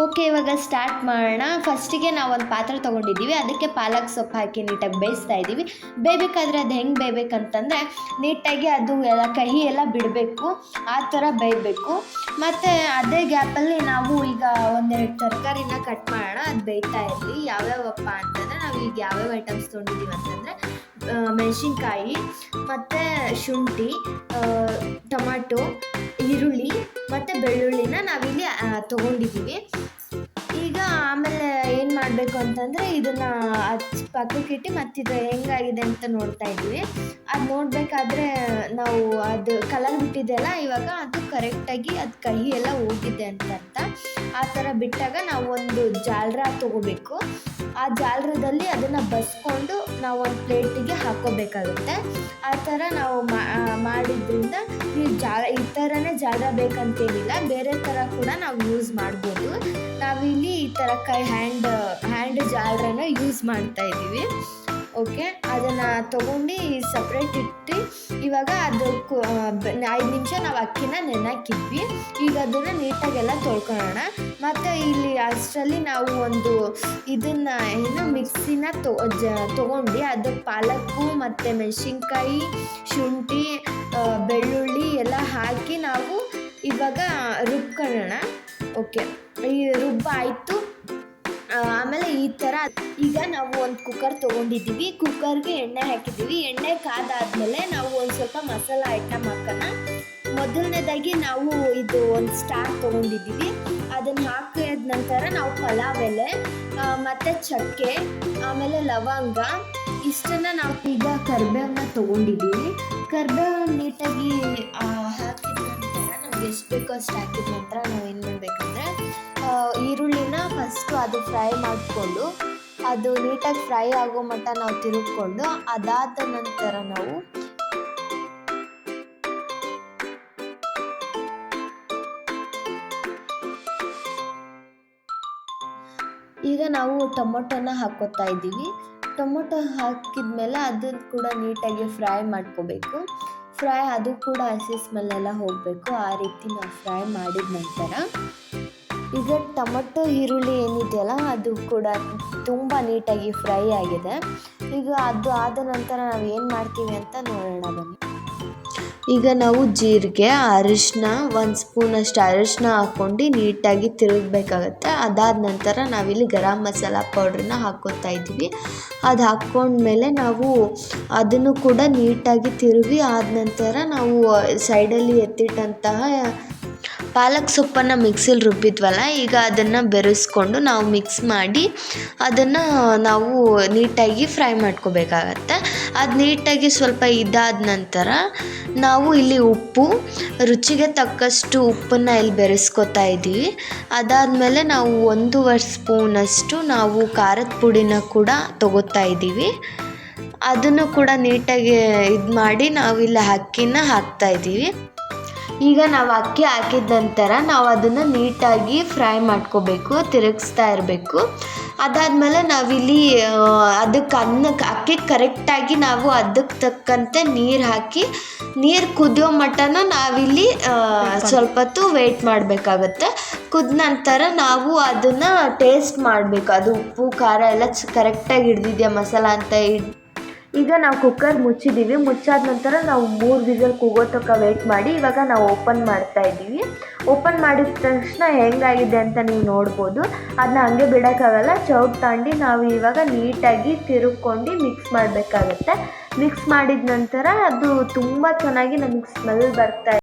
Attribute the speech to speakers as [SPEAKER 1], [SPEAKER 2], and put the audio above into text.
[SPEAKER 1] Okay, ಇವಾಗ start ಮಾಡೋಣ. ಫಸ್ಟಿಗೆ ನಾವು ಒಂದು ಪಾತ್ರೆ ತೊಗೊಂಡಿದ್ದೀವಿ, ಅದಕ್ಕೆ ಪಾಲಕ್ ಸೊಪ್ಪು ಹಾಕಿ ನೀಟಾಗಿ ಬೇಯಿಸ್ತಾ ಇದ್ದೀವಿ. ಬೇಯಬೇಕಾದ್ರೆ ಅದು ಹೆಂಗೆ ಬೇಯಬೇಕಂತಂದರೆ ನೀಟಾಗಿ ಅದು ಎಲ್ಲ ಕಹಿ ಎಲ್ಲ ಬಿಡಬೇಕು, ಆ ಥರ ಬೇಯಬೇಕು. ಮತ್ತು ಅದೇ ಗ್ಯಾಪಲ್ಲಿ ನಾವು ಈಗ ಒಂದೆರಡು ತರಕಾರಿನ ಕಟ್ ಮಾಡೋಣ, ಅದು ಬೇಯ್ತಾ ಇರಲಿ. ಯಾವ್ಯಾವಪ್ಪ ಅಂತಂದರೆ ನಾವು ಈಗ ಯಾವ್ಯಾವ ಐಟಮ್ಸ್ ತೊಗೊಂಡಿದ್ದೀವಿ ಅಂತಂದರೆ ಮೆಣಸಿನ್ಕಾಯಿ ಮತ್ತು ಶುಂಠಿ, ಟೊಮಾಟೊ, ಈರುಳ್ಳಿ ಮತ್ತು ಬೆಳ್ಳುಳ್ಳಿನ ನಾವಿಲ್ಲಿ ತೊಗೊಂಡಿದ್ದೀವಿ. ಈಗ ಆಮೇಲೆ ಏನು ಮಾಡಬೇಕು ಅಂತಂದರೆ ಇದನ್ನು ಪಕ್ಕಕ್ಕಿಟ್ಟು ಮತ್ತಿದು ಹೆಂಗಾಗಿದೆ ಅಂತ ನೋಡ್ತಾ ಇದ್ದೀವಿ. ಅದು ನೋಡಬೇಕಾದ್ರೆ ನಾವು ಅದು ಕಲರ್ ಬಿಟ್ಟಿದೆಯಲ್ಲ, ಇವಾಗ ಅದು ಕರೆಕ್ಟಾಗಿ ಅದು ಕಹಿ ಎಲ್ಲ ಹೋಗಿದೆ ಅಂತ ಅರ್ಥ. ಆ ಥರ ಬಿಟ್ಟಾಗ ನಾವು ಒಂದು ಜಾಲ್ರ ತೊಗೋಬೇಕು. ಆ ಜಾಲ್ರದಲ್ಲಿ ಅದನ್ನು ಬಸ್ಕೊಂಡು ನಾವು ಒಂದು ಪ್ಲೇಟಿಗೆ ಹಾಕ್ಕೋಬೇಕಾಗುತ್ತೆ. ಆ ಥರ ನಾವು ಮಾಡಿದ್ರಿಂದ ಈ ಥರನೇ ಜಾಲ್ರ ಬೇಕಂತೇನಿಲ್ಲ, ಬೇರೆ ಥರ ಕೂಡ ನಾವು ಯೂಸ್ ಮಾಡ್ಬೋದು. ನಾವಿಲ್ಲಿ ಈ ಥರ ಹ್ಯಾಂಡ್ ಜಾಲ್ರನ ಯೂಸ್ ಮಾಡ್ತಾ ಇದ್ದೀವಿ. ಓಕೆ, ಅದನ್ನು ತೊಗೊಂಡು ಸಪ್ರೇಟ್ ಇಟ್ಟು ಇವಾಗ ಅದಕ್ಕೆ 5 ನಿಮಿಷ ನಾವು ಅಕ್ಕಿನ ನೆನೆಹಾಕಿದ್ವಿ. ಈಗ ಅದನ್ನು ನೀಟಾಗೆಲ್ಲ ತೊಳ್ಕೊಳ್ಳೋಣ. ಮತ್ತು ಇಲ್ಲಿ ಅಷ್ಟರಲ್ಲಿ ನಾವು ಒಂದು ಇದನ್ನು ಮಿಕ್ಸಿನ ತೊಗೊಂಡು ಅದಕ್ಕೆ ಪಾಲಕ್ಕು ಮತ್ತು ಮೆಣಸಿನ್ಕಾಯಿ, ಶುಂಠಿ, ಬೆಳ್ಳುಳ್ಳಿ ಎಲ್ಲ ಹಾಕಿ ನಾವು ಇವಾಗ ರುಬ್ಕೊಳ್ಳೋಣ. ಓಕೆ, ಈ ರುಬ್ಬಾಯಿತು. ಆಮೇಲೆ ಈ ಥರ ಈಗ ನಾವು ಒಂದು ಕುಕ್ಕರ್ ತೊಗೊಂಡಿದ್ದೀವಿ. ಕುಕ್ಕರ್ಗೆ ಎಣ್ಣೆ ಹಾಕಿದ್ದೀವಿ. ಎಣ್ಣೆ ಕಾದಾದಮೇಲೆ ನಾವು ಒಂದು ಸ್ವಲ್ಪ ಮಸಾಲ ಐಟಮ್ ಹಾಕೋಣ. ಮೊದಲನೇದಾಗಿ ನಾವು ಇದು ಒಂದು ಸ್ಟಾರ್ ತೊಗೊಂಡಿದ್ದೀವಿ. ಅದನ್ನು ಹಾಕಿದ ನಂತರ ನಾವು ಪಲಾವ್ ಎಲೆ ಮತ್ತು ಚಕ್ಕೆ, ಆಮೇಲೆ ಲವಂಗ, ಇಷ್ಟನ್ನು ನಾವು ಈಗ ಕರಿಬೇವನ್ನ ತೊಗೊಂಡಿದ್ದೀವಿ. ಕರಿಬೇವನ್ನ ನೀಟಾಗಿ ಹಾಕಿದ ನಂತರ ನಮ್ಗೆ ಎಷ್ಟು ಬೇಕೋ ಅಷ್ಟು ಹಾಕಿದ ನಂತರ ನಾವು ಏನು ಮಾಡಬೇಕಂದ್ರೆ ಈರುಳ್ಳಿನ ಫಸ್ಟು ಅದು ಫ್ರೈ ಮಾಡಿಕೊಂಡು ಅದು ನೀಟಾಗಿ ಫ್ರೈ ಆಗೋ ಮಟ್ಟ ನಾವು ತಿರುಗಿಕೊಂಡು ಅದಾದ ನಂತರ ನಾವು ಈಗ ನಾವು ಟೊಮೊಟೊನ ಹಾಕ್ಕೋತಾ ಇದ್ದೀವಿ. ಟೊಮೊಟೊ ಹಾಕಿದ ಮೇಲೆ ಅದನ್ನು ಕೂಡ ನೀಟಾಗಿ ಫ್ರೈ ಮಾಡ್ಕೋಬೇಕು. ಅದು ಕೂಡ ಹಸಿ ಸ್ಮೆಲ್ಲೆಲ್ಲ ಹೋಗಬೇಕು. ಆ ರೀತಿ ನಾವು ಫ್ರೈ ಮಾಡಿದ ನಂತರ ಈಗ ಟೊಮೊಟೊ ಈರುಳ್ಳಿ ಏನಿದೆಯಲ್ಲ ಅದು ಕೂಡ ತುಂಬ ನೀಟಾಗಿ ಫ್ರೈ ಆಗಿದೆ. ಈಗ ಅದು ಆದ ನಂತರ ನಾವು ಏನು ಮಾಡ್ತೀವಿ ಅಂತ ನೋಡೋಣ ಬನ್ನಿ. ಈಗ ನಾವು ಜೀರಿಗೆ, ಅರಿಶಿನ, 1 ಸ್ಪೂನಷ್ಟು ಅರಿಶಿನ ಹಾಕ್ಕೊಂಡು ನೀಟಾಗಿ ತಿರುಗಬೇಕಾಗತ್ತೆ. ಅದಾದ ನಂತರ ನಾವಿಲ್ಲಿ ಗರಂ ಮಸಾಲ ಪೌಡ್ರನ್ನ ಹಾಕ್ಕೋತಾ ಇದ್ದೀವಿ. ಅದು ಹಾಕ್ಕೊಂಡ್ಮೇಲೆ ನಾವು ಅದನ್ನು ಕೂಡ ನೀಟಾಗಿ ತಿರುಗಿ ಆದ ನಂತರ ನಾವು ಸೈಡಲ್ಲಿ ಎತ್ತಿಟ್ಟಂತಹ ಪಾಲಕ್ ಸೊಪ್ಪನ್ನು ಮಿಕ್ಸಿಲಿ ರುಬ್ಬಿದ್ವಲ್ಲ, ಈಗ ಅದನ್ನು ಬೆರೆಸ್ಕೊಂಡು ನಾವು ಮಿಕ್ಸ್ ಮಾಡಿ ಅದನ್ನು ನಾವು ನೀಟಾಗಿ ಫ್ರೈ ಮಾಡ್ಕೋಬೇಕಾಗತ್ತೆ. ಅದು ನೀಟಾಗಿ ಸ್ವಲ್ಪ ಇದಾದ ನಂತರ ನಾವು ಇಲ್ಲಿ ಉಪ್ಪು, ರುಚಿಗೆ ತಕ್ಕಷ್ಟು ಉಪ್ಪನ್ನು ಇಲ್ಲಿ ಬೆರೆಸ್ಕೊತಾ ಇದ್ದೀವಿ. ಅದಾದಮೇಲೆ ನಾವು 1 ಸ್ಪೂನಷ್ಟು ನಾವು ಖಾರದ ಪುಡಿನ ಕೂಡ ತೊಗೋತಾ ಇದ್ದೀವಿ. ಅದನ್ನು ಕೂಡ ನೀಟಾಗಿ ಇದು ಮಾಡಿ ನಾವಿಲ್ಲಿ ಅಕ್ಕಿನ ಹಾಕ್ತಾ ಇದ್ದೀವಿ. ಈಗ ನಾವು ಅಕ್ಕಿ ಹಾಕಿದ ನಂತರ ನಾವು ಅದನ್ನು ನೀಟಾಗಿ ಫ್ರೈ ಮಾಡ್ಕೋಬೇಕು, ತಿರುಗಿಸ್ತಾ ಇರಬೇಕು. ಅದಾದಮೇಲೆ ನಾವಿಲ್ಲಿ ಅಕ್ಕಿಗೆ ಕರೆಕ್ಟಾಗಿ ನಾವು ಅದಕ್ಕೆ ತಕ್ಕಂತೆ ನೀರು ಹಾಕಿ ನೀರು ಕುದಿಯೋ ಮಟ್ಟನ ನಾವಿಲ್ಲಿ ಸ್ವಲ್ಪ ಹೊತ್ತು ವೆಯ್ಟ್ ಮಾಡಬೇಕಾಗತ್ತೆ. ಕುದ ನಂತರ ನಾವು ಅದನ್ನು ಟೇಸ್ಟ್ ಮಾಡಬೇಕು, ಅದು ಉಪ್ಪು ಖಾರ ಎಲ್ಲ ಕರೆಕ್ಟಾಗಿ ಹಿಡ್ದಿದೆಯಾ ಮಸಾಲ ಅಂತ. ಈಗ ನಾವು ಕುಕ್ಕರ್ ಮುಚ್ಚಿದ್ದೀವಿ. ಮುಚ್ಚಾದ ನಂತರ ನಾವು 3 ವಿಸಲ್ ಕೂಗೋ ತನಕ ವೆಯ್ಟ್ ಮಾಡಿ ಇವಾಗ ನಾವು ಓಪನ್ ಮಾಡ್ತಾ ಇದ್ದೀವಿ. ಓಪನ್ ಮಾಡಿದ ತಕ್ಷಣ ಹೆಂಗಾಗಿದೆ ಅಂತ ನೀವು ನೋಡ್ಬೋದು. ಅದನ್ನ ಹಂಗೆ ಬಿಡೋಕ್ಕಾಗಲ್ಲ, ಚೌಟ್ ತಗೊಂಡು ನಾವು ಇವಾಗ ನೀಟಾಗಿ ತಿರುಗ್ಕೊಂಡು ಮಿಕ್ಸ್ ಮಾಡಬೇಕಾಗತ್ತೆ. ಮಿಕ್ಸ್ ಮಾಡಿದ ನಂತರ ಅದು ತುಂಬ ಚೆನ್ನಾಗಿ ನಮಗೆ ಸ್ಮೆಲ್ ಬರ್ತಾ